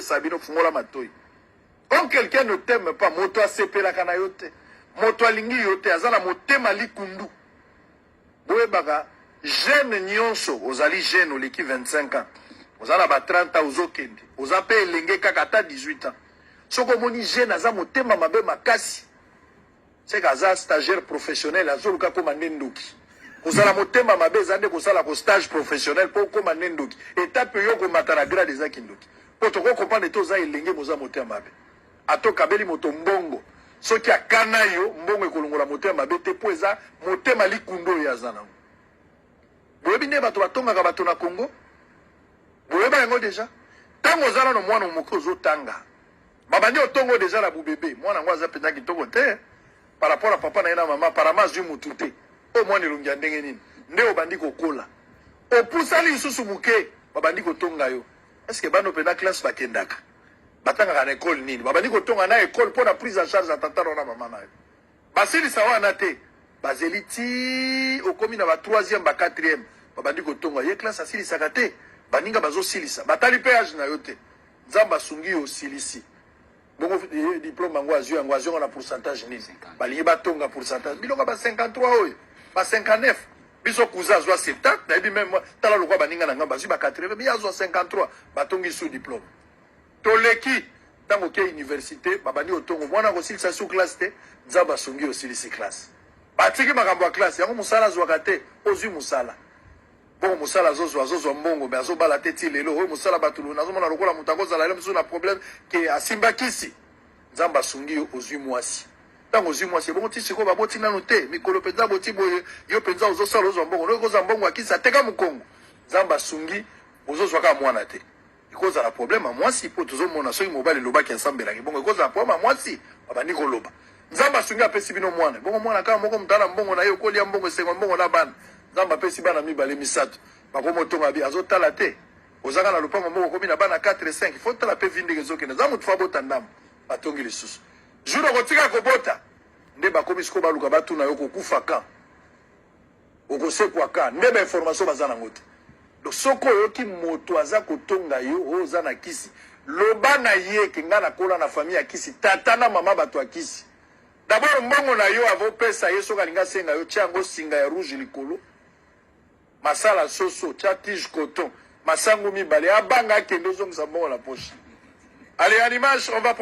sabino fungola matoi. Quand quelqu'un ne t'aime pas, moto a sepela kana yote. Moto alingi yote azana motema likundu. Boye baka jeune nyonso ozali jeune oleki 25 ans. Ozala ba 30 ans ozokende. Ozape elenge kaka ta 18 ans. Soko moni jeune aza motema mabe makasi. C'est kaza stagiaire professionnel azoluka koma nendoki. Ozala motema mabe zande kozala ko stage professionnel pour koma nendoki. Étape yo ko matana grade za kindoki. Potoko comprendre to za elenge moza motema mabe. Ato kabeli moto mbongo. Soki akana yo mbongo ekolongola motema mabe te po eza motema likundo ya zana. Boyebi ne bato batongaka bato na Congo. Boyeba yango deja. Tango zala no mwana moko ozotanga. Babandi otongo deja la bubebe. Mwana ngo aza penda kitoko te. Par rapport à papa na ina mama parama zui mutute. O mwana elongi ya ndenge nini. Nde obandi kokola. Opusali lisusu muke. Babandi kotonga yo. Est-ce que bano penda classe bakendaka? Batanga na école nini. Babandi kotonga na école pour la prise en charge à tata na mama na yo. Basili sawa na te. Bazeliti okomi na ba 3e ba 4e. Babandi kotonga ye classe asili sakate. Baninga bazo silisa. Batali péage na yo te. Nzamba sungi yo silisi. Bongo diplôme ngo azio na pourcentage ni. Bali batonga pourcentage. Bilonga ba 53 oyo. Ba 59. Biso kuza azwa 70. Na bi même tala lokwa baninga na ngamba ba 80. Bi azwa 53. Batongi sous diplôme. Toleki tango ke université babani otongo mwana ko silisa sous classe te. Nzamba sungi yo silisi classe. Batiki makambo ya classe. Yango musala azwa te. Ozwi musala. Bon musala azozo mbongo mais azobala teti lelo oyo musala batulu nazomona lokola mutango zala lelo mso na problème ke asimba kisi nzamba sungi yo ozwi mwasi tango ozwi mwasi bongo tisi ko baboti nanu te mikolo penza boti boye yo penza ozosala ozwa mbongo no koza mbongo akisa teka mukongo nzamba sungi ozozwa ka mwana te ikoza la problème mwasi po tozomona soki mobali lobaki ensemble la bongo ikoza problème mwasi babandi ko loba nzamba sungi apesi bino mwana bongo mwana kama moko mtala mbongo na yo kolia mbongo sengo mbongo na bana Zamba pesi bana mibale misato. Bakomo tonga bi azotala te. Ozanga na lupango moko komi na bana 4 et 5. Faut tala pe vinde kezoke na zamu tfa bota ndam. Batongi lisusu. Juro kotika kobota. Nde bakomi siko baluka batu na yo kokufa kan. Okosekwa kan. Nde ba information bazana ngote. Donc soko yo ki moto aza kotonga yo oza na kisi. Loba na ye kinga na kola na famille ya kisi. Tata na mama batu ya kisi. D'abord mbongo na yo avo pesa yeso kalinga senga yo tiango singa ya rouge likolo. Masala soso, tia tige coton, masango mibale, abanga kendo zongo sa mbongo la poche. Allez, à l'image, on va prendre